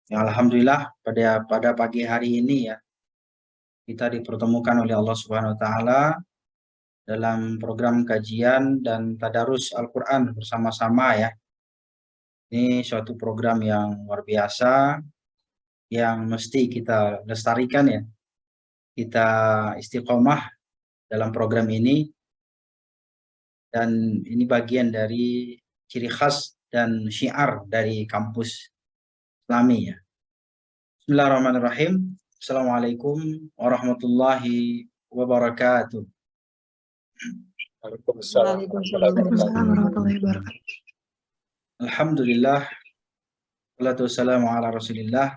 Ya, Alhamdulillah pada pagi hari ini ya kita dipertemukan oleh Allah Subhanahu Wa Taala dalam program kajian dan tadarus Al-Quran bersama-sama ya. Ini suatu program yang luar biasa yang mesti kita lestarikan ya. Kita istiqomah dalam program ini dan ini bagian dari ciri khas dan syiar dari kampus Islami ya. Bismillahirrahmanirrahim. Assalamualaikum warahmatullahi wabarakatuh. Waalaikumsalam warahmatullahi wabarakatuh. Alhamdulillah, salatu wassalamu ala rasulillah.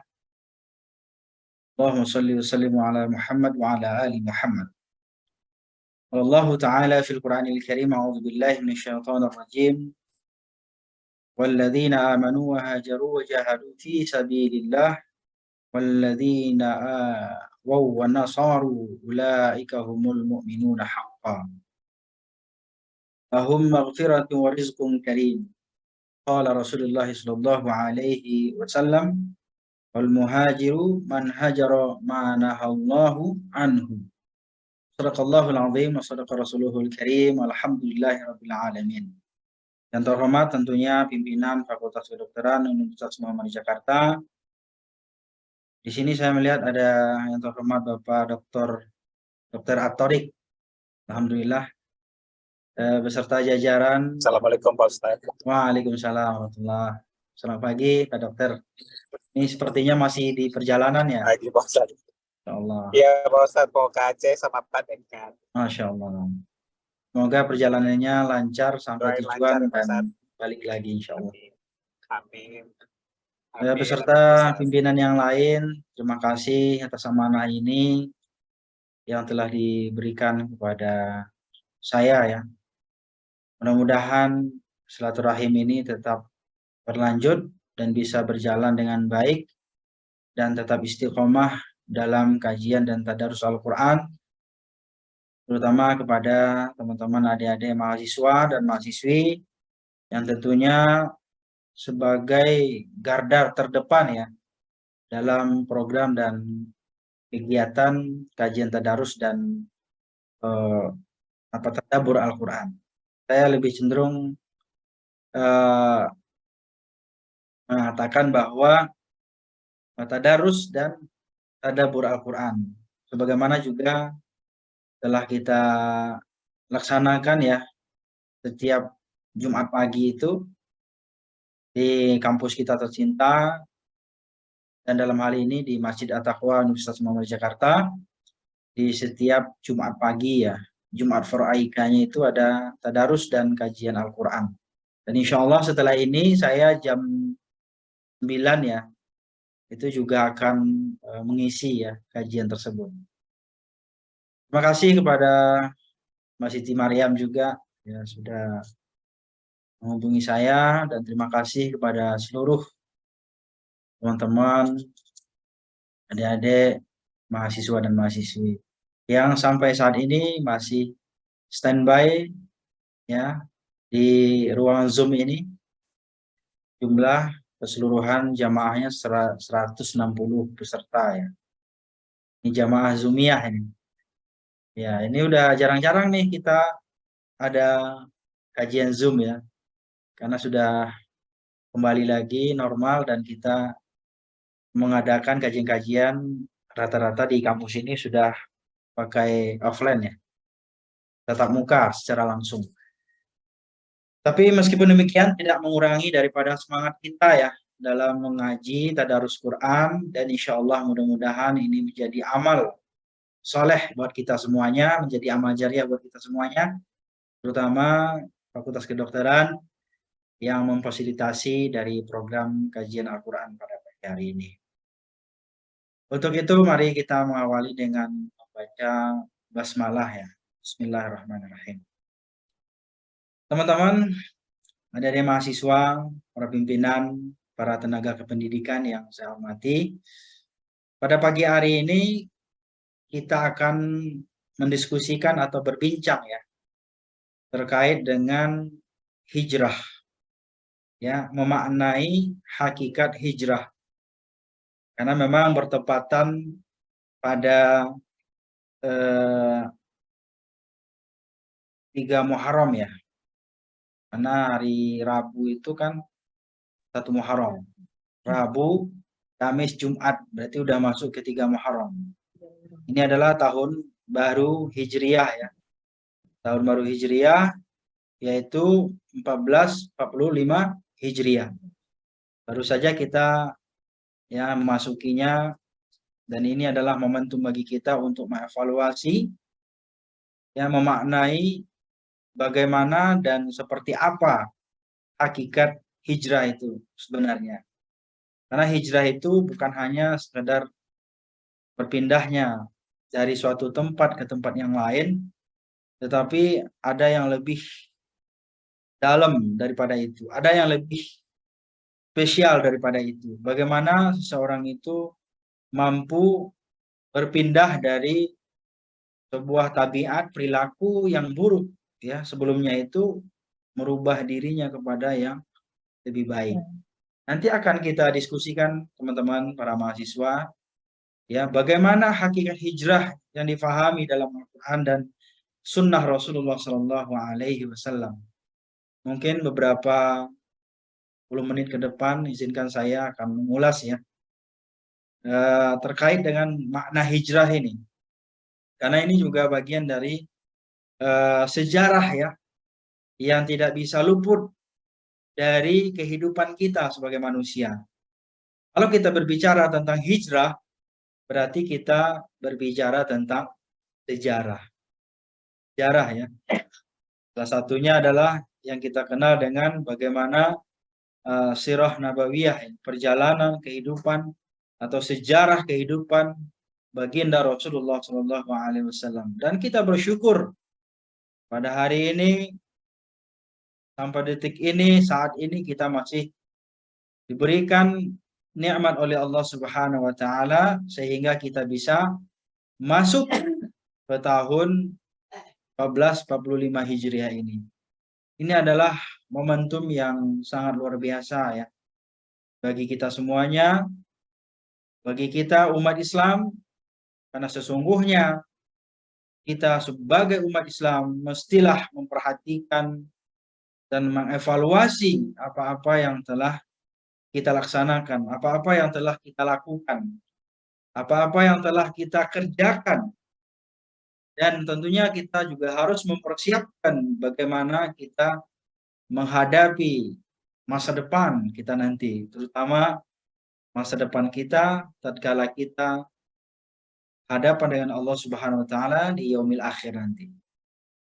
Allahumma salli wa sallimu ala Muhammad wa ala ali Muhammad. Allah Ta'ala fil Qur'anil Karim, a'udzu billahi minasyaitonir rajim. Walladzina amanu wa hajaru wa jahadu fi sabilillah walladzina awaw wa nasaru ulaika humul mu'minuna haqqan. Lahum maghfiratun wa rizqun karim. Qala Rasulullah sallallahu alaihi wasallam, wal muhajiru man hajara ma nahallahu anhu. Shadaqallahul azim wa shadaqa rasuluhul karim. Alhamdulillahirabbil alamin. Yang terhormat tentunya pimpinan Fakultas Kedokteran Universitas Muhammad Jakarta. Di sini saya melihat ada yang terhormat Bapak Dr. Atorik. Alhamdulillah. Beserta jajaran. Assalamualaikum Pak Ustaz. Waalaikumsalam warahmatullahi. Selamat pagi Pak Dokter. Ini sepertinya masih di perjalanan ya? Pagi Pak Ustaz. Insyaallah. Iya Pak Ustaz, mau ke Aceh sama Pak Denkan. Masya Allah. Semoga perjalanannya lancar sampai Doain tujuan lancar, dan balik lagi insya Allah. Amin. Beserta pimpinan yang lain, terima kasih atas amanah ini yang telah diberikan kepada saya ya. Mudah-mudahan silaturahim ini tetap berlanjut dan bisa berjalan dengan baik dan tetap istiqomah dalam kajian dan tadarus Al-Quran, terutama kepada teman-teman adik-adik mahasiswa dan mahasiswi yang tentunya sebagai garda terdepan ya dalam program dan kegiatan kajian tadarus dan tadabbur Al-Quran. Saya lebih cenderung mengatakan bahwa tadarus dan tadabbur Al-Quran sebagaimana juga telah kita laksanakan ya setiap Jumat pagi itu di kampus kita tercinta, dan dalam hal ini di Masjid At-Taqwa Universitas Muhammad Jakarta, di setiap Jumat pagi ya, Jumat Faraikanya itu ada tadarus dan kajian Al-Quran. Dan insya Allah setelah ini saya jam 9 ya, itu juga akan mengisi ya kajian tersebut. Terima kasih kepada Mbak Siti Maryam juga ya sudah menghubungi saya, dan terima kasih kepada seluruh teman-teman, adik-adik, mahasiswa dan mahasiswi yang sampai saat ini masih standby ya di ruangan Zoom ini. Jumlah keseluruhan jamaahnya 160 peserta ya. Ini jamaah Zoomiyah ini. Ya, ini udah jarang-jarang nih kita ada kajian Zoom ya. Karena sudah kembali lagi normal dan kita mengadakan kajian-kajian rata-rata di kampus ini sudah pakai offline ya, tatap muka secara langsung. Tapi meskipun demikian tidak mengurangi daripada semangat kita ya dalam mengaji tadarus Quran, dan insya Allah mudah-mudahan ini menjadi amal soleh buat kita semuanya, menjadi amal jariah buat kita semuanya, terutama Fakultas Kedokteran yang memfasilitasi dari program kajian Al-Quran pada pagi hari ini. Untuk itu mari kita mengawali dengan membaca basmalah ya. Bismillahirrahmanirrahim. Teman-teman, adik-adik mahasiswa, para pimpinan, para tenaga kependidikan yang saya hormati, pada pagi hari ini kita akan mendiskusikan atau berbincang ya terkait dengan hijrah ya, memaknai hakikat hijrah. karena memang bertepatan pada 3 Muharram ya, karena hari Rabu itu kan 1 Muharram, Rabu, Kamis, Jumat, berarti udah masuk ke 3 Muharram. Ini adalah tahun baru Hijriyah ya, tahun baru Hijriyah yaitu 1445 Hijriah. Baru saja kita ya memasukinya, dan ini adalah momentum bagi kita untuk mengevaluasi, ya, memaknai bagaimana dan seperti apa hakikat hijrah itu sebenarnya. Karena hijrah itu bukan hanya sekedar berpindahnya dari suatu tempat ke tempat yang lain, tetapi ada yang lebih dalam daripada itu, ada yang lebih spesial daripada itu. Bagaimana seseorang itu mampu berpindah dari sebuah tabiat perilaku yang buruk ya sebelumnya itu, merubah dirinya kepada yang lebih baik. Nanti akan kita diskusikan teman-teman para mahasiswa ya, bagaimana hakikat hijrah yang difahami dalam Al-Quran dan sunnah Rasulullah Shallallahu Alaihi Wasallam. Mungkin beberapa puluh menit ke depan izinkan saya akan mengulas ya terkait dengan makna hijrah ini, karena ini juga bagian dari sejarah ya yang tidak bisa luput dari kehidupan kita sebagai manusia. Kalau kita berbicara tentang hijrah, berarti kita berbicara tentang sejarah. Sejarah ya. Salah satunya adalah yang kita kenal dengan bagaimana sirah nabawiyah, perjalanan kehidupan atau sejarah kehidupan baginda Rasulullah Shallallahu Alaihi Wasallam. Dan kita bersyukur pada hari ini, sampai detik ini, saat ini kita masih diberikan nikmat oleh Allah Subhanahu wa taala sehingga kita bisa masuk ke tahun 1445 Hijriah ini. Ini adalah momentum yang sangat luar biasa ya bagi kita semuanya, bagi kita umat Islam, karena sesungguhnya kita sebagai umat Islam mestilah memperhatikan dan mengevaluasi apa-apa yang telah kita laksanakan, apa-apa yang telah kita lakukan, apa-apa yang telah kita kerjakan. Dan tentunya kita juga harus mempersiapkan bagaimana kita menghadapi masa depan kita nanti, terutama masa depan kita tatkala kita hadapan dengan Allah Subhanahu wa taala di yaumil akhir nanti.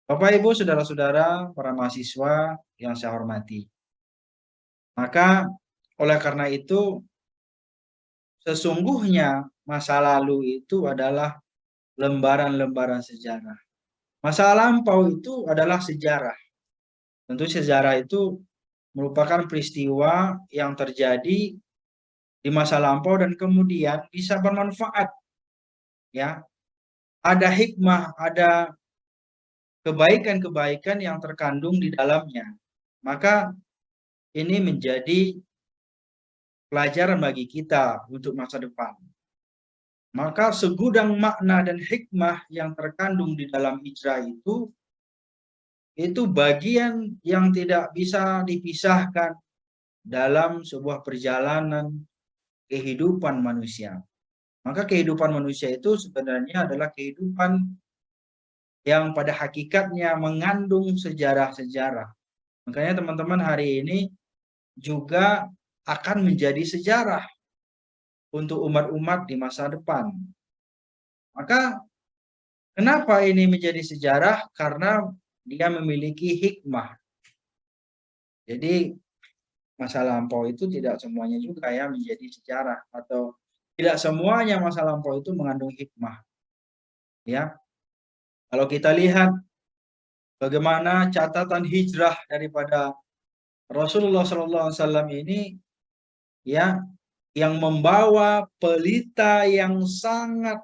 Bapak Ibu, saudara-saudara, para mahasiswa yang saya hormati. Maka oleh karena itu sesungguhnya masa lalu itu adalah lembaran-lembaran sejarah. Masa lampau itu adalah sejarah. Tentu sejarah itu merupakan peristiwa yang terjadi di masa lampau dan kemudian bisa bermanfaat. Ya, ada hikmah, ada kebaikan-kebaikan yang terkandung di dalamnya. Maka ini menjadi pelajaran bagi kita untuk masa depan. Maka segudang makna dan hikmah yang terkandung di dalam hijrah itu bagian yang tidak bisa dipisahkan dalam sebuah perjalanan kehidupan manusia. Maka kehidupan manusia itu sebenarnya adalah kehidupan yang pada hakikatnya mengandung sejarah-sejarah. Makanya teman-teman hari ini juga akan menjadi sejarah untuk umat-umat di masa depan. Maka kenapa ini menjadi sejarah? Karena dia memiliki hikmah. Jadi masa lampau itu tidak semuanya juga ya menjadi sejarah, atau tidak semuanya masa lampau itu mengandung hikmah. Ya, kalau kita lihat bagaimana catatan hijrah daripada Rasulullah SAW ini, ya, yang membawa pelita yang sangat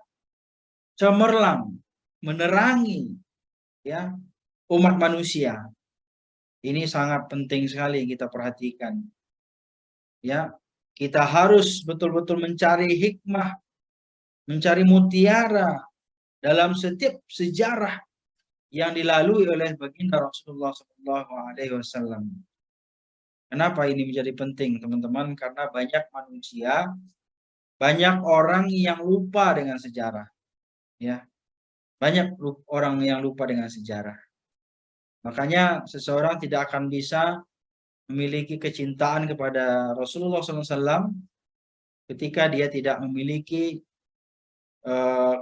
cemerlang, menerangi ya umat manusia. Ini sangat penting sekali kita perhatikan. Ya, Kita harus betul-betul mencari hikmah, mencari mutiara dalam setiap sejarah yang dilalui oleh baginda Rasulullah SAW. Kenapa ini menjadi penting, teman-teman? Karena banyak manusia, banyak orang yang lupa dengan sejarah, ya. Banyak orang yang lupa dengan sejarah. Makanya seseorang tidak akan bisa memiliki kecintaan kepada Rasulullah SAW ketika dia tidak memiliki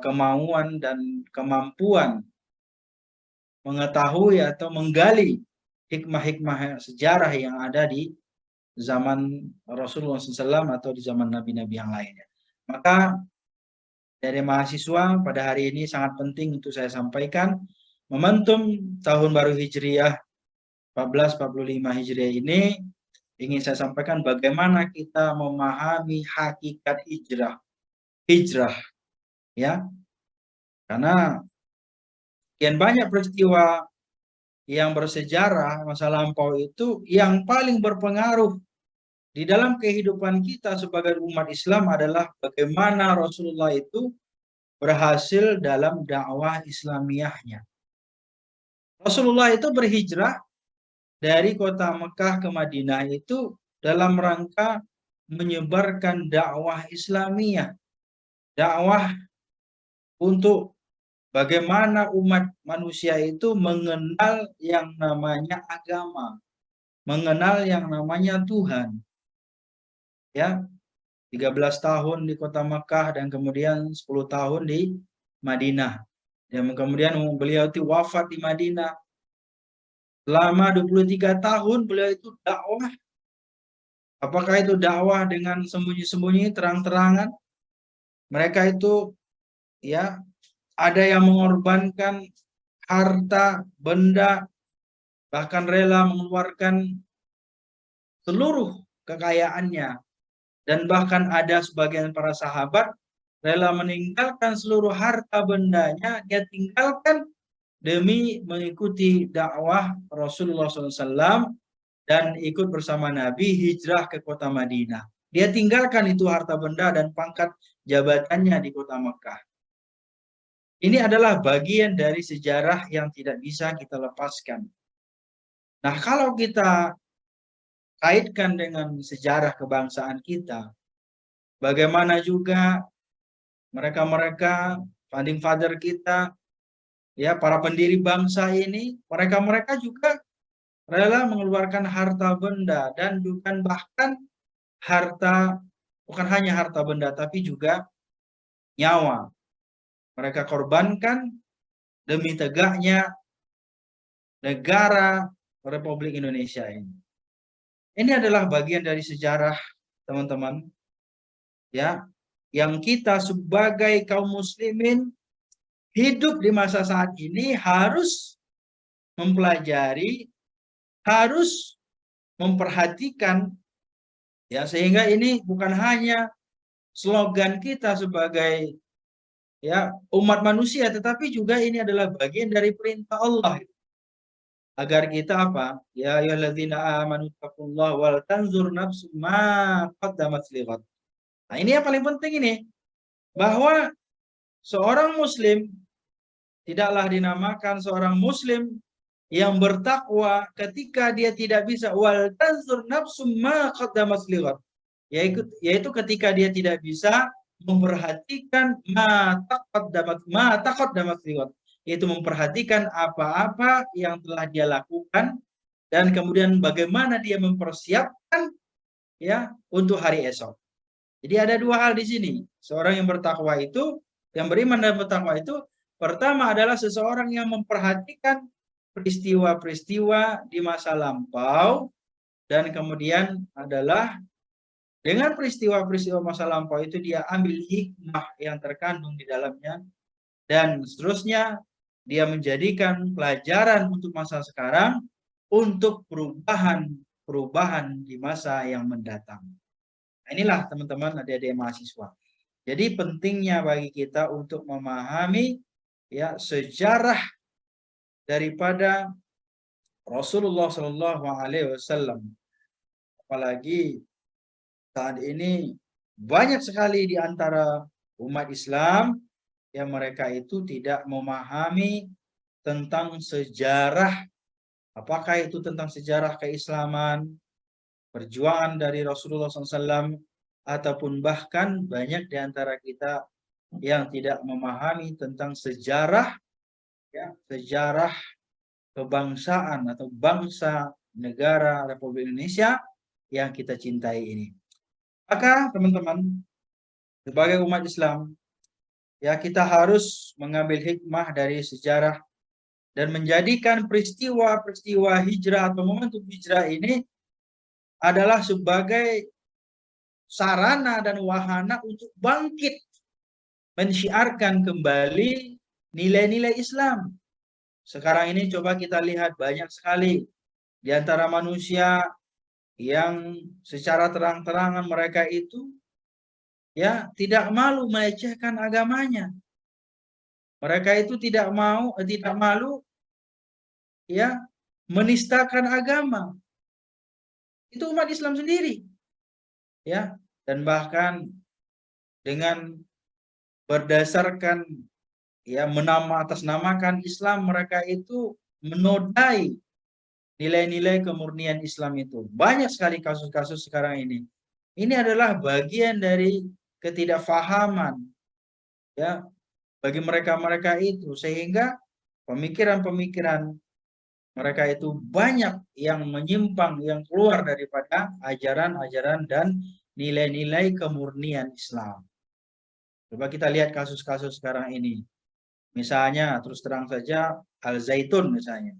kemauan dan kemampuan mengetahui atau menggali hikmah-hikmah sejarah yang ada di zaman Rasulullah SAW atau di zaman nabi-nabi yang lainnya. Maka dari mahasiswa pada hari ini sangat penting untuk saya sampaikan, momentum tahun baru Hijriah 1445 Hijriah ini ingin saya sampaikan bagaimana kita memahami hakikat hijrah, ya. Karena sekian banyak peristiwa yang bersejarah masa lampau itu yang paling berpengaruh di dalam kehidupan kita sebagai umat Islam adalah bagaimana Rasulullah itu berhasil dalam dakwah Islamiyahnya. Rasulullah itu berhijrah dari kota Mekah ke Madinah itu dalam rangka menyebarkan dakwah Islamiyah, dakwah untuk bagaimana umat manusia itu mengenal yang namanya agama, mengenal yang namanya Tuhan. Ya, 13 tahun di kota Mekah dan kemudian 10 tahun di Madinah. Dan kemudian beliau itu wafat di Madinah. Selama 23 tahun beliau itu dakwah. Apakah itu dakwah dengan sembunyi-sembunyi, terang-terangan? Mereka itu ya ada yang mengorbankan harta, benda, bahkan rela mengeluarkan seluruh kekayaannya. Dan bahkan ada sebagian para sahabat rela meninggalkan seluruh harta bendanya, dia tinggalkan demi mengikuti dakwah Rasulullah SAW dan ikut bersama Nabi hijrah ke kota Madinah. Dia tinggalkan itu harta benda dan pangkat jabatannya di kota Mekah. Ini adalah bagian dari sejarah yang tidak bisa kita lepaskan. Nah, kalau kita kaitkan dengan sejarah kebangsaan kita, bagaimana juga mereka-mereka founding father kita, ya para pendiri bangsa ini, mereka juga rela mengeluarkan harta benda dan bukan hanya harta benda tapi juga nyawa. Mereka korbankan demi tegaknya negara Republik Indonesia ini. Ini adalah bagian dari sejarah, teman-teman, ya, yang kita sebagai kaum muslimin hidup di masa saat ini harus mempelajari, harus memperhatikan, ya, sehingga ini bukan hanya slogan kita sebagai ya umat manusia, tetapi juga ini adalah bagian dari perintah Allah agar kita apa? Ya ayyuhalladzina amanu taqullaha wal tanzur nafsum ma qaddamat lighad. Nah, ini yang paling penting ini, bahwa seorang muslim tidaklah dinamakan seorang muslim yang bertakwa ketika dia tidak bisa wal tanzur nafsum ma qaddamat lighad. Yaitu ketika dia tidak bisa memperhatikan ma taqaddamat lighad, yaitu memperhatikan apa-apa yang telah dia lakukan dan kemudian bagaimana dia mempersiapkan ya untuk hari esok. Jadi ada dua hal di sini. Seorang yang bertakwa itu, yang beriman dan bertakwa itu, pertama adalah seseorang yang memperhatikan peristiwa-peristiwa di masa lampau, dan kemudian adalah dengan peristiwa-peristiwa masa lampau itu dia ambil hikmah yang terkandung di dalamnya, dan seterusnya dia menjadikan pelajaran untuk masa sekarang untuk perubahan di masa yang mendatang. Nah, inilah teman-teman adik-adik mahasiswa. Jadi pentingnya bagi kita untuk memahami ya sejarah daripada Rasulullah SAW, apalagi saat ini banyak sekali di antara umat Islam yang mereka itu tidak memahami tentang sejarah, apakah itu tentang sejarah keislaman, perjuangan dari Rasulullah SAW, ataupun bahkan banyak di antara kita yang tidak memahami tentang sejarah, ya, sejarah kebangsaan atau bangsa negara Republik Indonesia yang kita cintai ini. Maka teman-teman, sebagai umat Islam, ya kita harus mengambil hikmah dari sejarah dan menjadikan peristiwa-peristiwa hijrah atau momentum hijrah ini adalah sebagai sarana dan wahana untuk bangkit mensyiarkan kembali nilai-nilai Islam. Sekarang ini coba kita lihat banyak sekali di antara manusia yang secara terang-terangan mereka itu ya tidak malu melecehkan agamanya. Mereka itu tidak malu ya menistakan agama. Itu umat Islam sendiri. Ya, dan bahkan dengan berdasarkan ya atasnamakan Islam, mereka itu menodai nilai-nilai kemurnian Islam itu. Banyak sekali kasus-kasus sekarang ini. Ini adalah bagian dari ketidakfahaman ya bagi mereka-mereka itu, sehingga pemikiran-pemikiran mereka itu banyak yang menyimpang, yang keluar daripada ajaran-ajaran dan nilai-nilai kemurnian Islam. Coba kita lihat kasus-kasus sekarang ini. Misalnya, terus terang saja, Al-Zaitun misalnya.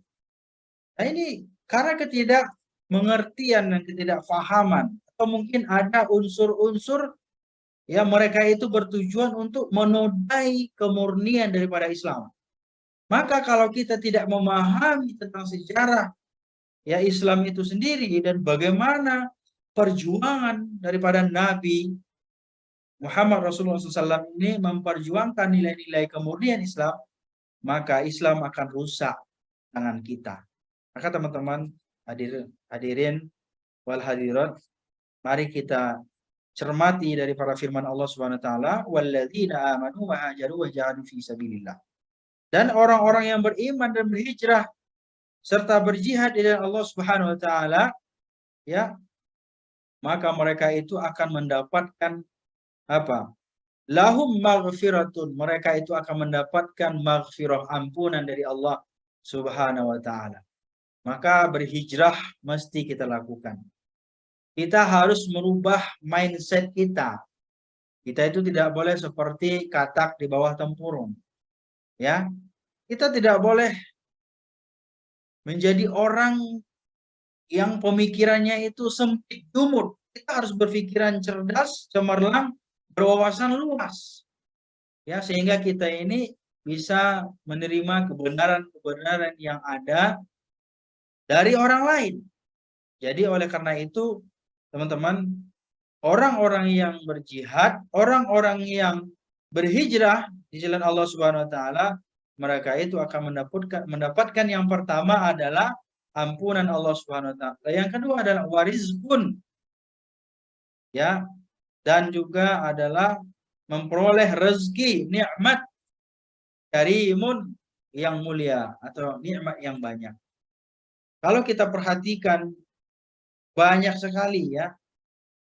Nah ini karena ketidakmengertian dan ketidakfahaman, atau mungkin ada unsur-unsur yang mereka itu bertujuan untuk menodai kemurnian daripada Islam. Maka kalau kita tidak memahami tentang sejarah ya Islam itu sendiri dan bagaimana perjuangan daripada Nabi Muhammad Rasulullah SAW ini memperjuangkan nilai-nilai kemurnian Islam, maka Islam akan rusak tangan kita. Maka teman-teman hadirin wal hadirat, mari kita cermati dari para firman Allah Subhanahu wa taala, walladzina amanu wa hajaru wa jahadu fi sabilillah. Dan orang-orang yang beriman dan berhijrah serta berjihad di jalan Allah Subhanahu wa taala, ya, maka mereka itu akan mendapatkan apa? Lahum maghfiratun, mereka itu akan mendapatkan maghfirah, ampunan dari Allah Subhanahu wa taala. Maka berhijrah mesti kita lakukan. Kita harus merubah mindset kita. Kita itu tidak boleh seperti katak di bawah tempurung. Ya. Kita tidak boleh menjadi orang yang pemikirannya itu sempit dumut. Kita harus berpikiran cerdas, cemerlang, berwawasan luas. Ya, sehingga kita ini bisa menerima kebenaran-kebenaran yang ada dari orang lain. Jadi oleh karena itu, teman-teman, orang-orang yang berjihad, orang-orang yang berhijrah di jalan Allah Subhanahu wa taala, mereka itu akan mendapatkan yang pertama adalah ampunan Allah Subhanahu wa taala. Yang kedua adalah warizqun. Ya, dan juga adalah memperoleh rezeki, nikmat karimun yang mulia atau nikmat yang banyak. Kalau kita perhatikan banyak sekali ya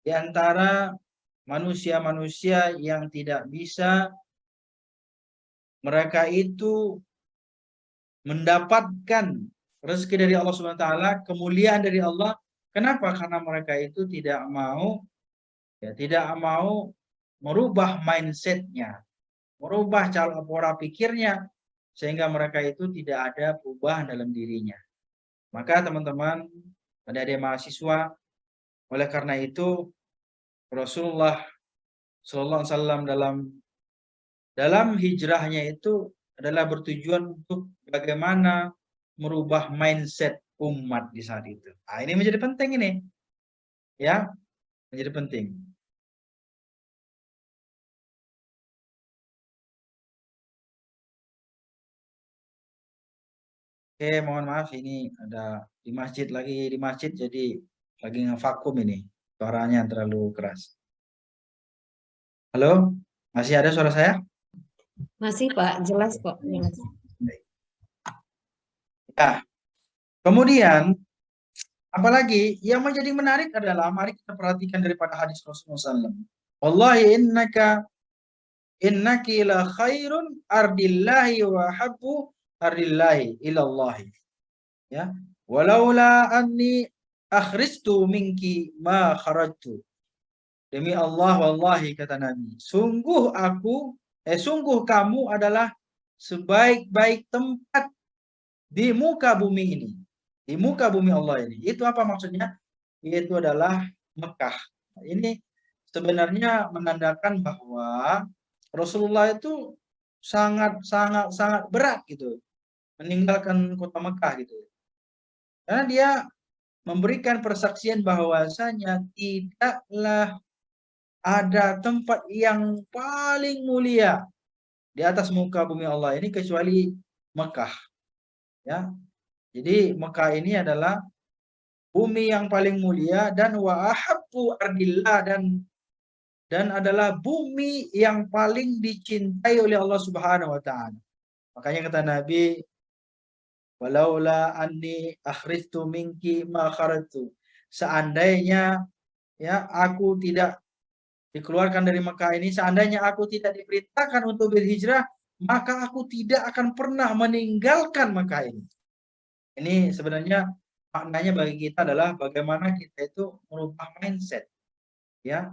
di antara manusia-manusia yang tidak bisa mereka itu mendapatkan rezeki dari Allah Subhanahu wa taala, kemuliaan dari Allah. Kenapa? Karena mereka itu tidak mau merubah mindsetnya, merubah cara pola pikirnya, sehingga mereka itu tidak ada perubahan dalam dirinya. Maka teman-teman, adik-adik mahasiswa, oleh karena itu Rasulullah Sallallahu Alaihi Wasallam dalam hijrahnya itu adalah bertujuan untuk bagaimana merubah mindset umat di saat itu. Nah, ini menjadi penting ini, ya, menjadi penting. Oke, mohon maaf ini ada di masjid jadi lagi ngevakum ini. Suaranya terlalu keras. Halo, masih ada suara saya? Masih Pak, jelas kok, jelas. Ya, kemudian apalagi yang menjadi menarik adalah mari kita perhatikan daripada hadis Rasulullah SAW. Wallahi innaki la khairun ardillahi wa habbu ardillahi ilallahi. Ya, walaula anni akhristu minki ma kharajtu. Demi Allah, wallahi kata Nabi, sungguh kamu adalah sebaik-baik tempat di muka bumi ini. Di muka bumi Allah ini. Itu apa maksudnya? Itu adalah Mekah. Ini sebenarnya menandakan bahwa Rasulullah itu sangat berat gitu meninggalkan kota Mekah gitu. Karena dia memberikan persaksian bahwasanya tidaklah ada tempat yang paling mulia di atas muka bumi Allah ini kecuali Mekah, ya. Jadi Mekah ini adalah bumi yang paling mulia dan wa ahabbu ardillah dan adalah bumi yang paling dicintai oleh Allah Subhanahu wa taala. Makanya kata Nabi, walaula anni akhristu minki ma kharatu. Seandainya ya aku tidak dikeluarkan dari Mekah ini, seandainya aku tidak diperintahkan untuk berhijrah, maka aku tidak akan pernah meninggalkan Mekah ini. Ini sebenarnya maknanya bagi kita adalah bagaimana kita itu merubah mindset, ya,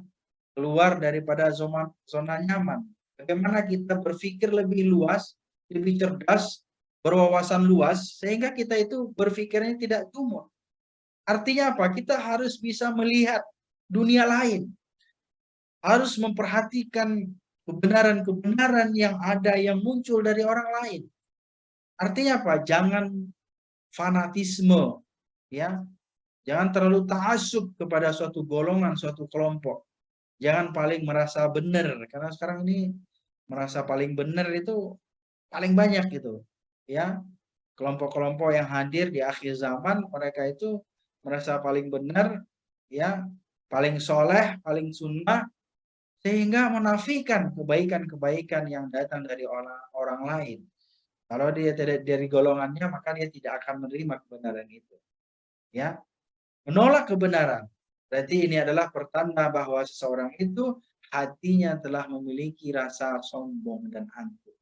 keluar daripada zona nyaman. Bagaimana kita berpikir lebih luas, lebih cerdas, berwawasan luas, sehingga kita itu berpikirnya tidak jumud. Artinya apa? Kita harus bisa melihat dunia lain, harus memperhatikan kebenaran-kebenaran yang ada yang muncul dari orang lain. Artinya apa? Jangan fanatisme, ya. Jangan terlalu ta'assub kepada suatu golongan, suatu kelompok. Jangan paling merasa benar, karena sekarang ini merasa paling benar itu paling banyak gitu. Ya. Kelompok-kelompok yang hadir di akhir zaman, mereka itu merasa paling benar, ya, paling soleh, paling sunnah, sehingga menafikan kebaikan-kebaikan yang datang dari orang lain. Kalau dia tidak dari golongannya, maka dia tidak akan menerima kebenaran itu. Ya, menolak kebenaran. Berarti ini adalah pertanda bahwa seseorang itu hatinya telah memiliki rasa sombong dan angkuh.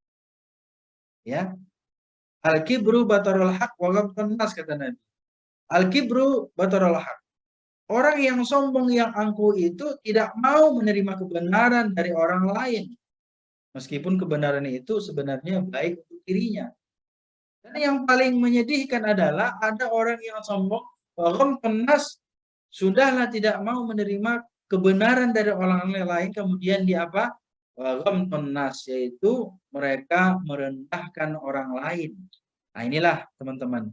Ya, al-kibru batarul haq wa ghamtun nas kata Nabi. Al-kibru batarul haq. Orang yang sombong, yang angkuh itu tidak mau menerima kebenaran dari orang lain. Meskipun kebenaran itu sebenarnya baik untuk dirinya. Dan yang paling menyedihkan adalah ada orang yang sombong, orang penas, sudahlah tidak mau menerima kebenaran dari orang lain, kemudian dia apa? Orang penas, yaitu mereka merendahkan orang lain. Nah inilah teman-teman,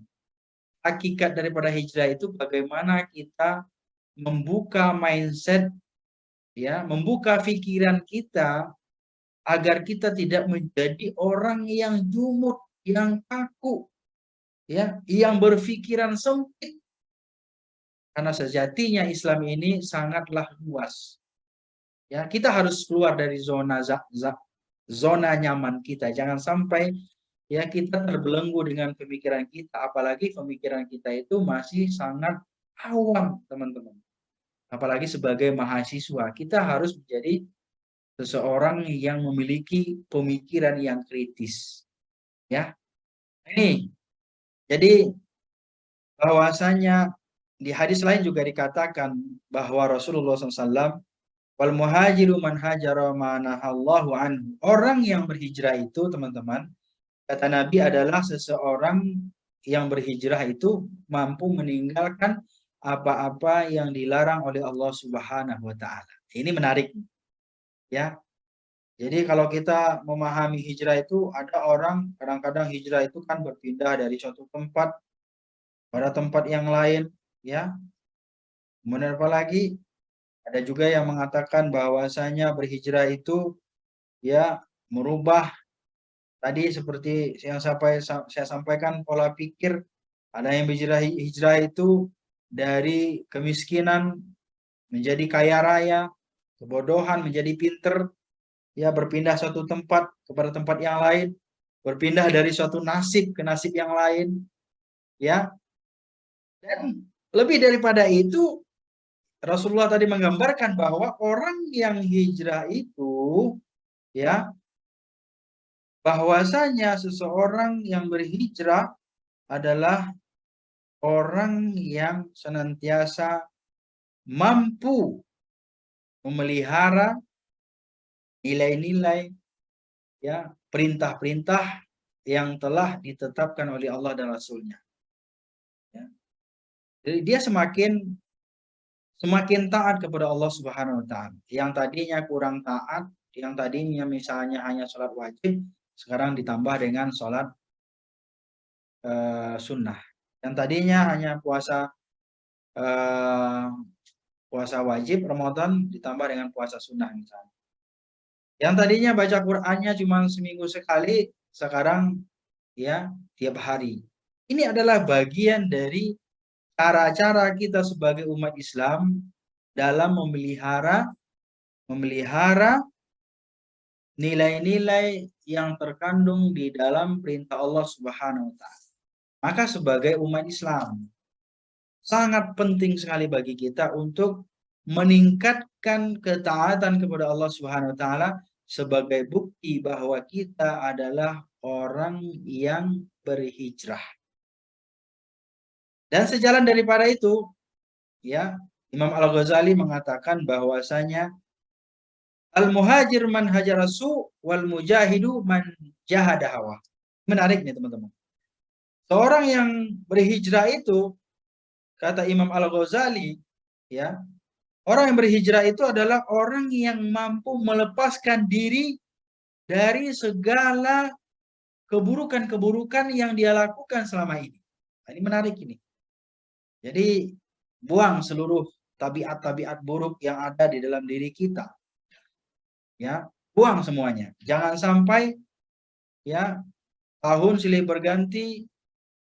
hakikat daripada hijrah itu bagaimana kita membuka mindset, ya, membuka pikiran kita agar kita tidak menjadi orang yang jumud, yang kaku, ya, yang berpikiran sempit. Karena sejatinya Islam ini sangatlah luas. Ya, kita harus keluar dari zona nyaman kita. Jangan sampai ya kita terbelenggu dengan pemikiran kita, apalagi pemikiran kita itu masih sangat awam, teman-teman. Apalagi sebagai mahasiswa, kita harus menjadi seseorang yang memiliki pemikiran yang kritis. Ya. Ini. Jadi bahwasanya di hadis lain juga dikatakan bahwa Rasulullah SAW, wal muhajiru man hajara ma nahallahu anhu. Orang yang berhijrah itu, teman-teman, kata Nabi adalah seseorang yang berhijrah itu mampu meninggalkan apa-apa yang dilarang oleh Allah Subhanahu wa taala. Ini menarik. Ya. Jadi kalau kita memahami hijrah itu, ada orang kadang-kadang hijrah itu kan berpindah dari suatu tempat pada tempat yang lain, ya. Kemudian apa lagi? Ada juga yang mengatakan bahwasanya berhijrah itu ya merubah tadi seperti yang saya sampaikan pola pikir. Ada yang hijrah itu dari kemiskinan menjadi kaya raya, kebodohan menjadi pinter, ya berpindah suatu tempat kepada tempat yang lain, berpindah dari suatu nasib ke nasib yang lain, ya. Dan lebih daripada itu, Rasulullah tadi menggambarkan bahwa orang yang hijrah itu, ya, bahwasanya seseorang yang berhijrah adalah orang yang senantiasa mampu memelihara nilai-nilai, ya, perintah-perintah yang telah ditetapkan oleh Allah dan Rasul-Nya. Ya. Jadi dia semakin taat kepada Allah Subhanahu wa taala. Yang tadinya kurang taat, yang tadinya misalnya hanya sholat wajib, sekarang ditambah dengan sholat sunnah. Yang tadinya hanya puasa wajib Ramadan ditambah dengan puasa sunnah misalnya. Yang tadinya baca Qur'annya cuma seminggu sekali, sekarang ya tiap hari. Ini adalah bagian dari cara-cara kita sebagai umat Islam dalam memelihara nilai-nilai yang terkandung di dalam perintah Allah Subhanahu wa taala. Maka sebagai umat Islam sangat penting sekali bagi kita untuk meningkatkan ketaatan kepada Allah Subhanahu wa taala sebagai bukti bahwa kita adalah orang yang berhijrah. Dan sejalan daripada itu, ya, Imam Al-Ghazali mengatakan bahwasanya al-muhajir man hajarasu wal mujahidu man jahada hawa. Menarik nih teman-teman. Seorang yang berhijrah itu, kata Imam Al-Ghazali, ya, orang yang berhijrah itu adalah orang yang mampu melepaskan diri dari segala keburukan-keburukan yang dia lakukan selama ini. Nah, ini menarik ini. Jadi buang seluruh tabiat-tabiat buruk yang ada di dalam diri kita. Ya, buang semuanya. Jangan sampai ya tahun silih berganti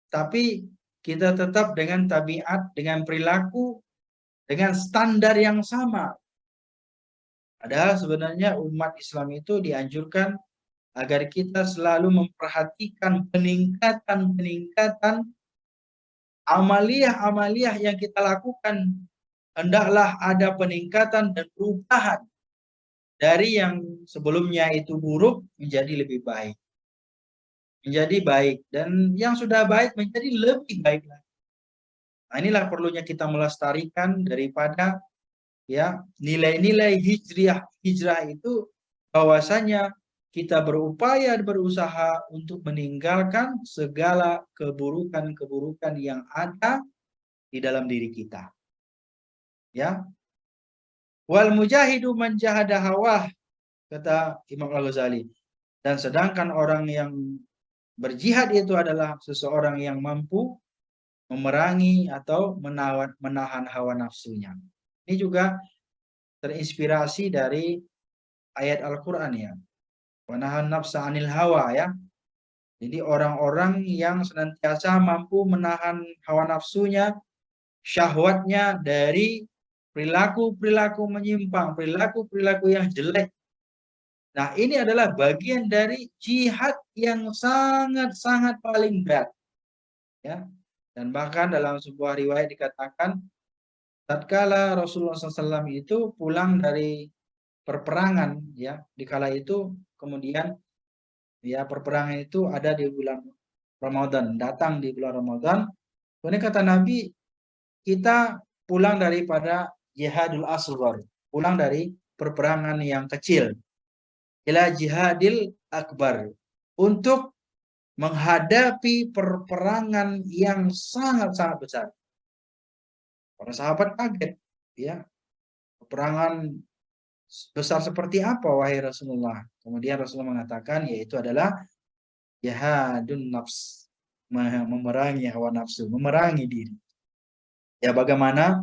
tapi kita tetap dengan tabiat, dengan perilaku, dengan standar yang sama. Padahal sebenarnya umat Islam itu dianjurkan agar kita selalu memperhatikan peningkatan amaliyah-amaliyah yang kita lakukan. Hendaklah ada peningkatan dan perubahan dari yang sebelumnya itu buruk menjadi lebih baik. Menjadi baik. Dan yang sudah baik menjadi lebih baik lagi. Nah, inilah perlunya kita melestarikan daripada ya nilai-nilai hijrah itu, bahwasanya kita berusaha untuk meninggalkan segala keburukan-keburukan yang ada di dalam diri kita. Ya. Wal mujahidu man jahada hawah, kata Imam Al-Ghazali. Dan sedangkan orang yang berjihad itu adalah seseorang yang mampu memerangi atau menahan hawa nafsunya. Ini juga terinspirasi dari ayat Al-Quran ya. Wanahan nafsa anil hawa ya. Jadi orang-orang yang senantiasa mampu menahan hawa nafsunya, syahwatnya dari perilaku-perilaku menyimpang, perilaku-perilaku yang jelek. Nah, ini adalah bagian dari jihad yang sangat-sangat paling berat. Ya. Dan bahkan dalam sebuah riwayat dikatakan, tatkala Rasulullah SAW itu pulang dari perperangan, ya, dikala itu kemudian ya perperangan itu ada di bulan Ramadan, datang di bulan Ramadan. Kemudian kata Nabi, kita pulang daripada jihadul asghar, pulang dari perperangan yang kecil, ila jihadil akbar, untuk menghadapi perperangan yang sangat-sangat besar. Para sahabat kaget, ya, peperangan besar seperti apa wahai Rasulullah? Kemudian Rasulullah mengatakan yaitu adalah jihadun nafs, memerangi hawa nafsu, memerangi diri. Ya, bagaimana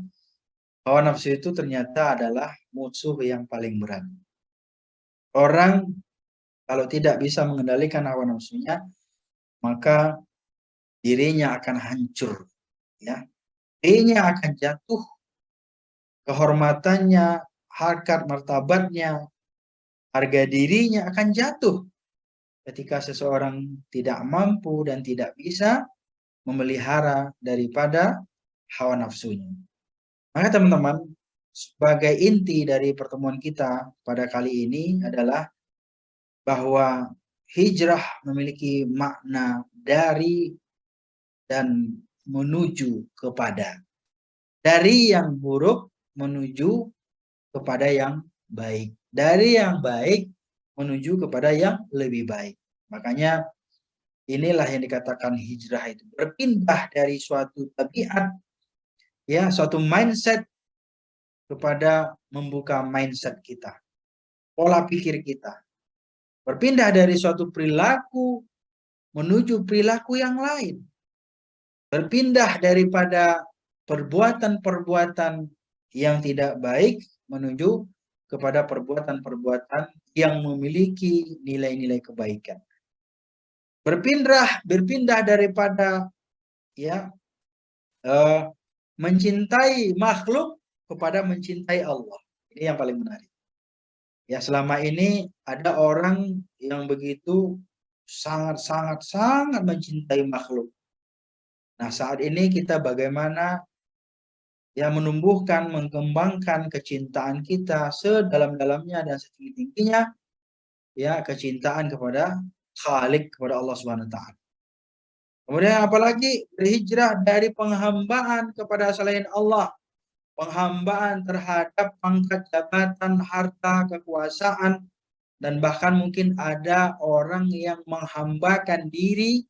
hawa nafsu itu ternyata adalah musuh yang paling berat. Orang kalau tidak bisa mengendalikan hawa nafsunya, maka dirinya akan hancur, ya. Dirinya akan jatuh kehormatannya, harkat martabatnya, harga dirinya akan jatuh ketika seseorang tidak mampu dan tidak bisa memelihara daripada hawa nafsunya. Maka teman-teman, sebagai inti dari pertemuan kita pada kali ini adalah bahwa hijrah memiliki makna dari dan menuju kepada. Dari yang buruk menuju kepada yang baik. Dari yang baik menuju kepada yang lebih baik. Makanya inilah yang dikatakan hijrah itu. Berpindah dari suatu tabiat, ya, suatu mindset kepada membuka mindset kita. Pola pikir kita. Berpindah dari suatu perilaku menuju perilaku yang lain. Berpindah daripada perbuatan-perbuatan yang tidak baik menuju kepada perbuatan-perbuatan yang memiliki nilai-nilai kebaikan. Berpindah daripada mencintai makhluk kepada mencintai Allah. Ini yang paling menarik. Ya, selama ini ada orang yang begitu sangat mencintai makhluk. Nah, saat ini kita bagaimana menumbuhkan, mengembangkan kecintaan kita sedalam-dalamnya dan setinggi-tingginya, kecintaan kepada Khalik, kepada Allah Subhanahu wa taala. Kemudian apalagi berhijrah dari penghambaan kepada selain Allah, penghambaan terhadap pangkat jabatan, harta, kekuasaan, dan bahkan mungkin ada orang yang menghambakan diri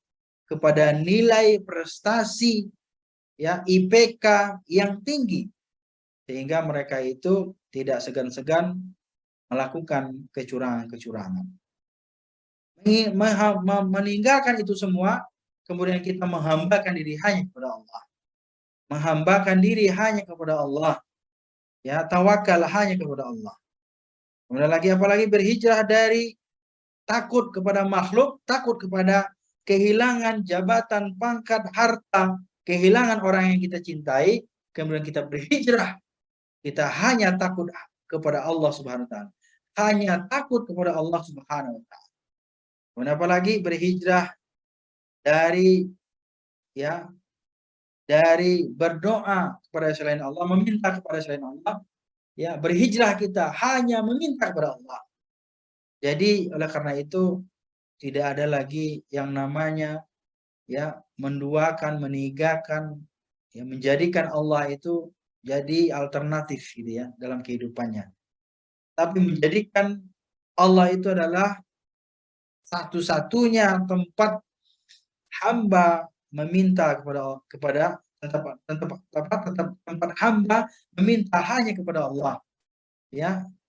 kepada nilai prestasi, IPK yang tinggi, sehingga mereka itu tidak segan-segan melakukan kecurangan-kecurangan. Meninggalkan itu semua, kemudian kita menghambakan diri hanya kepada Allah. Menghambakan diri hanya kepada Allah. Tawakal hanya kepada Allah. Kemudian lagi apalagi berhijrah dari takut kepada makhluk, takut kepada kehilangan jabatan, pangkat, harta, kehilangan orang yang kita cintai, kemudian kita berhijrah. Kita hanya takut kepada Allah Subhanahu wa taala. Hanya takut kepada Allah Subhanahu wa taala. Kemudian apalagi berhijrah dari berdoa kepada selain Allah, meminta kepada selain Allah, berhijrah kita hanya meminta kepada Allah. Jadi oleh karena itu tidak ada lagi yang namanya menduakan, meninggalkan, menjadikan Allah itu jadi alternatif gitu dalam kehidupannya. Tapi menjadikan Allah itu adalah satu-satunya tempat hamba meminta kepada tempat hamba meminta hanya kepada Allah.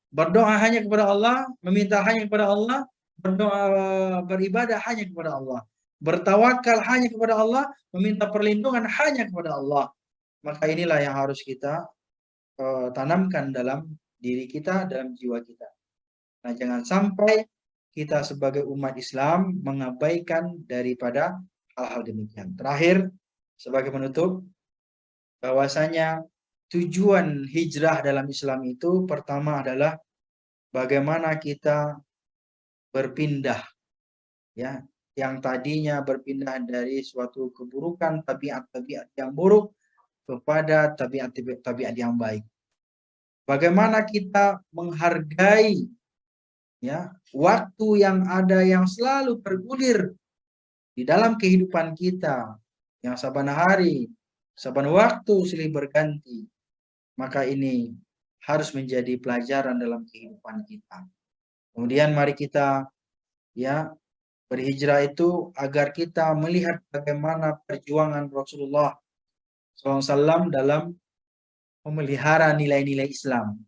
Berdoa hanya kepada Allah, meminta hanya kepada Allah, berdoa, beribadah hanya kepada Allah, bertawakal hanya kepada Allah, meminta perlindungan hanya kepada Allah. Maka inilah yang harus kita tanamkan dalam diri kita, dalam jiwa kita. Nah, jangan sampai kita sebagai umat Islam mengabaikan daripada hal-hal demikian. Terakhir, sebagai penutup, bahwasanya tujuan hijrah dalam Islam itu pertama adalah bagaimana kita berpindah, yang tadinya berpindah dari suatu keburukan, tabiat-tabiat yang buruk kepada tabiat-tabiat yang baik. Bagaimana kita menghargai waktu yang ada yang selalu bergulir di dalam kehidupan kita, yang saban hari, saban waktu silih berganti. Maka ini harus menjadi pelajaran dalam kehidupan kita. Kemudian mari kita berhijrah itu agar kita melihat bagaimana perjuangan Rasulullah SAW dalam memelihara nilai-nilai Islam.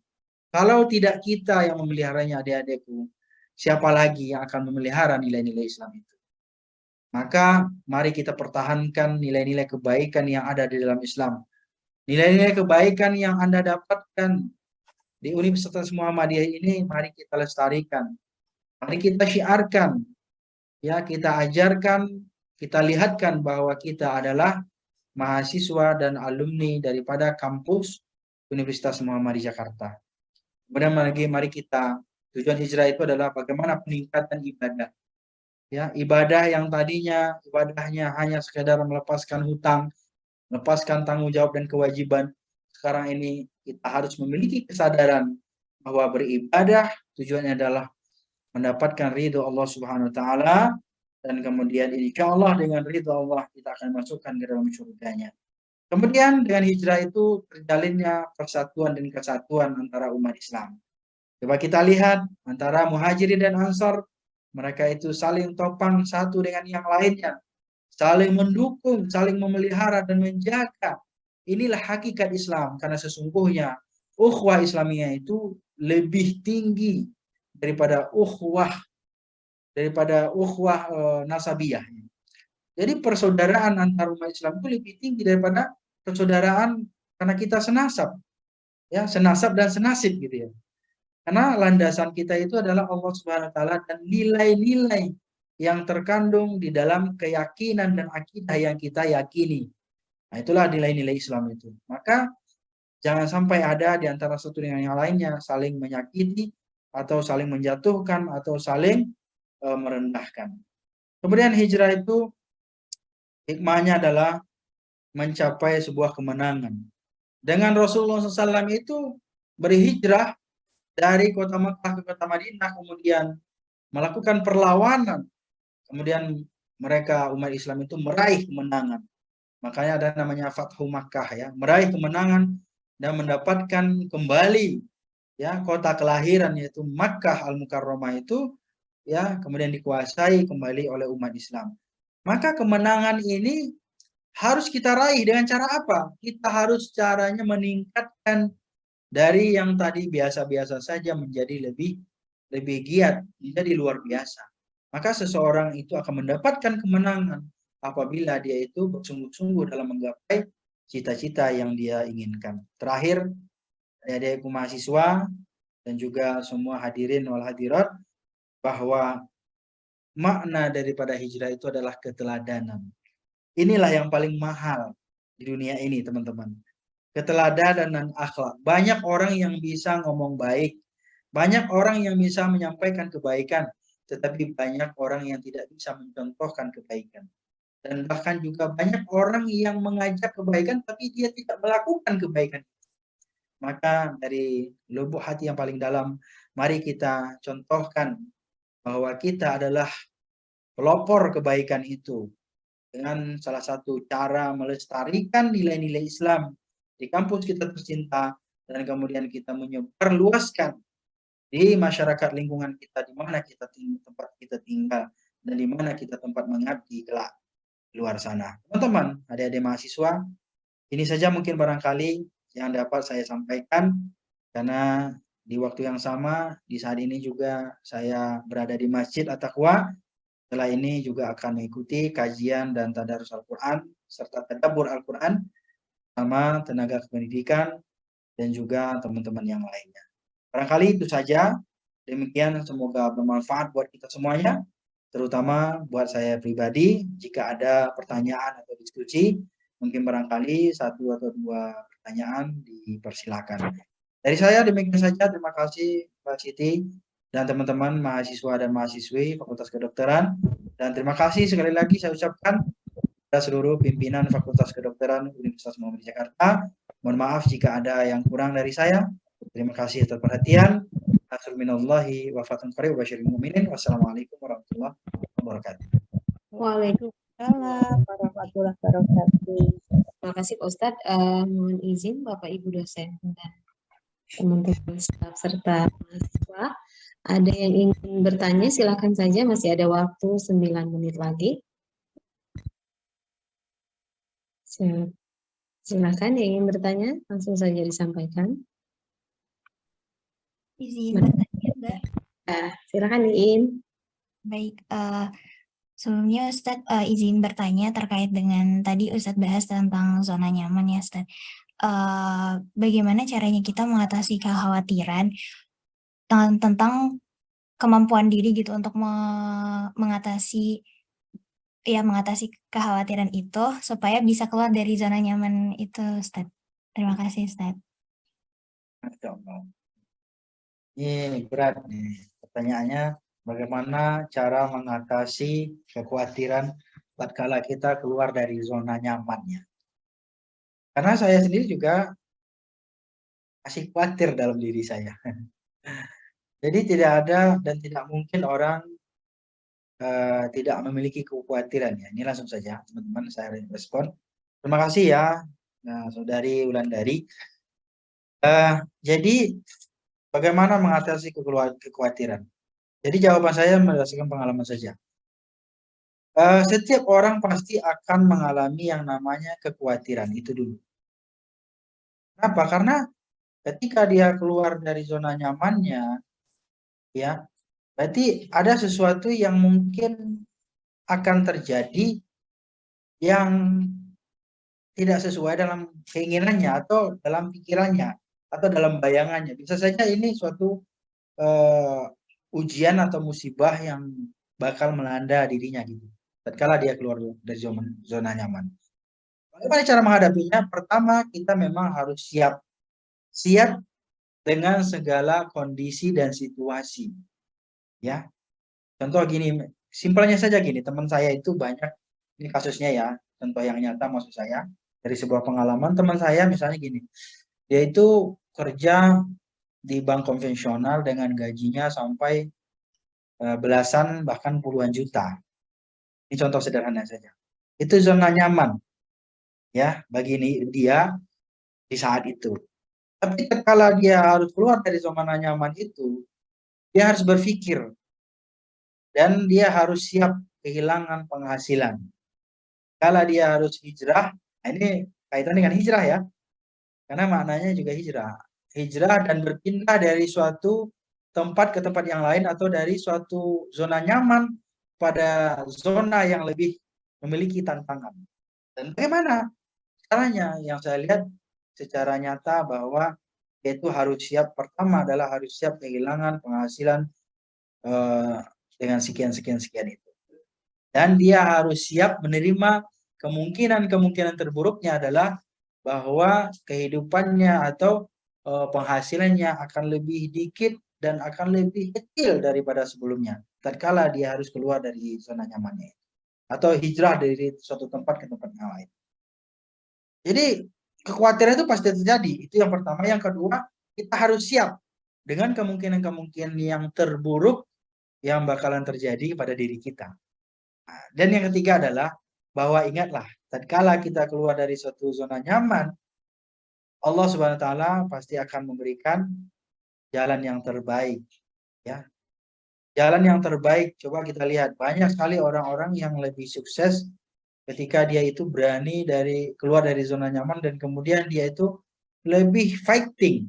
Kalau tidak kita yang memeliharanya, adik-adikku, siapa lagi yang akan memelihara nilai-nilai Islam itu? Maka mari kita pertahankan nilai-nilai kebaikan yang ada di dalam Islam. Nilai-nilai kebaikan yang Anda dapatkan di Universitas Muhammadiyah ini, mari kita lestarikan. Mari kita syiarkan. Kita ajarkan, kita lihatkan bahwa kita adalah mahasiswa dan alumni daripada kampus Universitas Muhammad di Jakarta. Kemudian mari kita, tujuan hijrah itu adalah bagaimana peningkatan ibadah. Ya, ibadah yang tadinya ibadahnya hanya sekedar melepaskan hutang, melepaskan tanggung jawab dan kewajiban. Sekarang ini kita harus memiliki kesadaran bahwa beribadah tujuannya adalah mendapatkan ridho Allah Subhanahu wa taala, dan kemudian insya Allah dengan ridho Allah kita akan masukkan ke dalam surganya. Kemudian dengan hijrah itu terjalinnya persatuan dan kesatuan antara umat Islam. Coba kita lihat antara Muhajirin dan Ansar, mereka itu saling topang satu dengan yang lainnya, saling mendukung, saling memelihara dan menjaga. Inilah hakikat Islam, karena sesungguhnya ukhuwah Islamiyah itu lebih tinggi daripada ukhuwah nasabiyah. Jadi persaudaraan antar umat Islam itu lebih tinggi daripada persaudaraan karena kita senasab, ya, senasab dan senasib gitu ya. Karena landasan kita itu adalah Allah Subhanahu wa taala dan nilai-nilai yang terkandung di dalam keyakinan dan akidah yang kita yakini. Nah, itulah nilai-nilai Islam itu. Maka jangan sampai ada di antara satu dengan yang lainnya saling menyakiti atau saling menjatuhkan atau saling merendahkan. Kemudian hijrah itu hikmahnya adalah mencapai sebuah kemenangan. Dengan Rasulullah SAW itu berhijrah dari kota Makkah ke kota Madinah, kemudian melakukan perlawanan, kemudian mereka umat Islam itu meraih kemenangan. Makanya ada namanya Fathu Makkah, ya, meraih kemenangan dan mendapatkan kembali, ya, kota kelahiran yaitu Makkah Al-Mukarramah itu, ya, kemudian dikuasai kembali oleh umat Islam. Maka kemenangan ini harus kita raih dengan cara apa? Kita harus caranya meningkatkan dari yang tadi biasa-biasa saja menjadi lebih giat, menjadi luar biasa. Maka seseorang itu akan mendapatkan kemenangan apabila dia itu bersungguh-sungguh dalam menggapai cita-cita yang dia inginkan. Terakhir, adik-adikku mahasiswa dan juga semua hadirin wal hadirat, bahwa makna daripada hijrah itu adalah keteladanan. Inilah yang paling mahal di dunia ini, teman-teman. Keteladanan dan akhlak. Banyak orang yang bisa ngomong baik, banyak orang yang bisa menyampaikan kebaikan, tetapi banyak orang yang tidak bisa mencontohkan kebaikan. Dan bahkan juga banyak orang yang mengajak kebaikan, tapi dia tidak melakukan kebaikan. Maka dari lubuk hati yang paling dalam, mari kita contohkan bahwa kita adalah pelopor kebaikan itu, dengan salah satu cara melestarikan nilai-nilai Islam di kampus kita tercinta, dan kemudian kita menyebarluaskan di masyarakat lingkungan kita, di mana kita tempat kita tinggal dan di mana kita tempat mengabdi kelak luar sana. Teman-teman, adik-adik mahasiswa, ini saja mungkin barangkali yang dapat saya sampaikan, karena di waktu yang sama di saat ini juga saya berada di Masjid At-Taqwa. Setelah ini juga akan mengikuti kajian dan tadarus Al-Quran serta tadabbur Al-Quran sama tenaga kependidikan dan juga teman-teman yang lainnya. Barangkali itu saja. Demikian, semoga bermanfaat buat kita semuanya, terutama buat saya pribadi. Jika ada pertanyaan atau diskusi, mungkin barangkali satu atau dua pertanyaan dipersilakan. Dari saya demikian saja. Terima kasih Mbak Siti dan teman-teman mahasiswa dan mahasiswi Fakultas Kedokteran. Dan terima kasih sekali lagi saya ucapkan kepada seluruh pimpinan Fakultas Kedokteran Universitas Muhammad Jakarta. Mohon maaf jika ada yang kurang dari saya. Terima kasih atas perhatian. Assalamualaikum warahmatullahi wabarakatuh. Waalaikumsalam warahmatullahi wabarakatuh. Terima kasih Pak Ustadz. Mohon izin Bapak Ibu dosen dan teman-teman staf serta mahasiswa. Ada yang ingin bertanya, silakan saja, masih ada waktu 9 menit lagi. Silakan yang ingin bertanya, langsung saja disampaikan. Izin bertanya, Mbak. Silakan Iin. Baik, sebelumnya Ustadz izin bertanya terkait dengan tadi Ustadz bahas tentang zona nyaman ya Ustadz. Bagaimana caranya kita mengatasi kekhawatiran tentang kemampuan diri gitu untuk mengatasi kekhawatiran itu supaya bisa keluar dari zona nyaman itu, Ustadz. Terima kasih, Ustadz. Masya Allah. Ini berat nih. Pertanyaannya, bagaimana cara mengatasi kekhawatiran tatkala kita keluar dari zona nyamannya? Karena saya sendiri juga masih khawatir dalam diri saya. Jadi tidak ada dan tidak mungkin orang tidak memiliki kekhawatiran ya. Ini langsung saja teman-teman saya respon. Terima kasih ya, Saudari Wulandari. Jadi bagaimana mengatasi kekhawatiran? Jadi jawaban saya berdasarkan pengalaman saja. Setiap orang pasti akan mengalami yang namanya kekhawatiran itu dulu. Kenapa? Karena ketika dia keluar dari zona nyamannya, ya, berarti ada sesuatu yang mungkin akan terjadi yang tidak sesuai dalam keinginannya atau dalam pikirannya atau dalam bayangannya. Bisa saja ini suatu ujian atau musibah yang bakal melanda dirinya gitu. Tatkala dia keluar dari zona nyaman. Bagaimana cara menghadapinya? Pertama, kita memang harus siap dengan segala kondisi dan situasi. Ya, contoh gini, simpelnya saja gini, teman saya itu banyak, ini kasusnya ya, contoh yang nyata maksud saya, dari sebuah pengalaman teman saya misalnya gini, dia itu kerja di bank konvensional dengan gajinya sampai belasan bahkan puluhan juta. Ini contoh sederhana saja. Itu zona nyaman ya bagi dia di saat itu. Tapi kalau dia harus keluar dari zona nyaman itu, dia harus berpikir dan dia harus siap kehilangan penghasilan. Kalau dia harus hijrah, nah ini kaitan dengan hijrah ya. Karena maknanya juga hijrah. Hijrah dan berpindah dari suatu tempat ke tempat yang lain atau dari suatu zona nyaman pada zona yang lebih memiliki tantangan. Dan bagaimana caranya? Yang saya lihat secara nyata bahwa itu harus siap, pertama adalah harus siap kehilangan penghasilan dengan sekian itu. Dan dia harus siap menerima kemungkinan terburuknya adalah bahwa kehidupannya atau penghasilannya akan lebih dikit dan akan lebih kecil daripada sebelumnya. Tatkala dia harus keluar dari zona nyamannya atau hijrah dari suatu tempat ke tempat yang lain. Jadi kekhawatiran itu pasti terjadi. Itu yang pertama. Yang kedua, kita harus siap dengan kemungkinan yang terburuk yang bakalan terjadi pada diri kita. Dan yang ketiga adalah bahwa ingatlah, tatkala kita keluar dari suatu zona nyaman, Allah Subhanahu wa taala pasti akan memberikan jalan yang terbaik, ya. Jalan yang terbaik, coba kita lihat, banyak sekali orang-orang yang lebih sukses ketika dia itu berani keluar dari zona nyaman dan kemudian dia itu lebih fighting,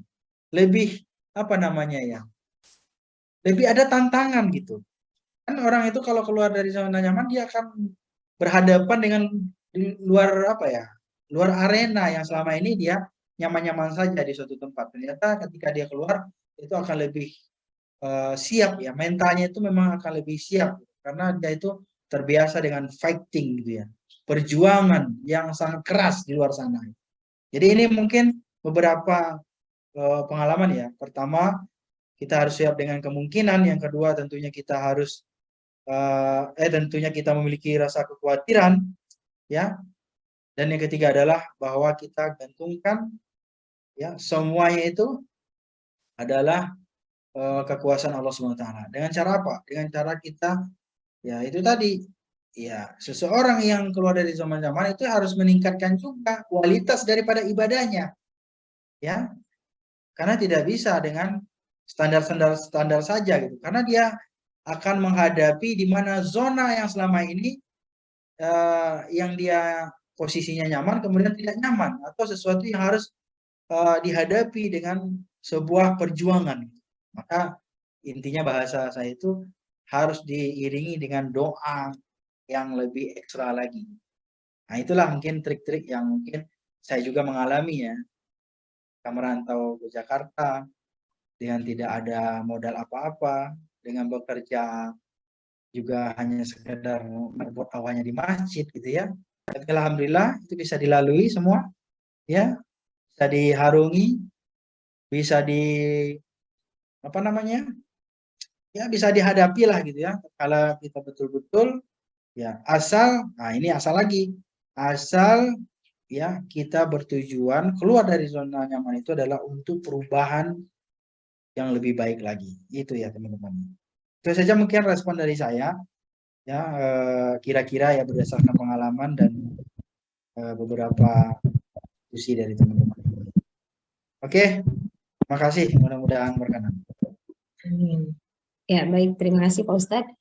lebih apa namanya ya? Lebih ada tantangan gitu. Kan orang itu kalau keluar dari zona nyaman dia akan berhadapan dengan di luar apa ya? Luar arena yang selama ini dia nyaman-nyaman saja di suatu tempat. Ternyata ketika dia keluar itu akan lebih siap ya, mentalnya itu memang akan lebih siap karena dia itu terbiasa dengan fighting gitu ya, perjuangan yang sangat keras di luar sana. Jadi ini mungkin beberapa pengalaman ya. Pertama, kita harus siap dengan kemungkinan. Yang kedua, tentunya kita harus tentunya kita memiliki rasa kekhawatiran ya. Dan yang ketiga adalah bahwa kita gantungkan ya semuanya itu adalah kekuasaan Allah SWT. Dengan cara apa? Dengan cara kita ya itu tadi ya, seseorang yang keluar dari zona nyaman itu harus meningkatkan juga kualitas daripada ibadahnya ya, karena tidak bisa dengan standar saja gitu, karena dia akan menghadapi di mana zona yang selama ini yang dia posisinya nyaman kemudian tidak nyaman, atau sesuatu yang harus dihadapi dengan sebuah perjuangan. Maka intinya bahasa saya itu harus diiringi dengan doa yang lebih ekstra lagi. Nah itulah mungkin trik-trik yang mungkin saya juga mengalami ya. Kita merantau ke Jakarta dengan tidak ada modal apa-apa, dengan bekerja juga hanya sekedar membuat awalnya di masjid gitu ya. Tapi alhamdulillah itu bisa dilalui semua ya, bisa diharungi bisa apa namanya, ya bisa dihadapi lah gitu ya, kalau kita betul-betul ya ini asal lagi, asal ya kita bertujuan keluar dari zona nyaman itu adalah untuk perubahan yang lebih baik lagi, itu ya teman-teman. Itu saja mungkin respon dari saya ya, kira-kira ya berdasarkan pengalaman dan beberapa diskusi dari teman-teman. Oke, makasih, mudah-mudahan berkenan. Ya, baik. Terima kasih Pak Ustadz.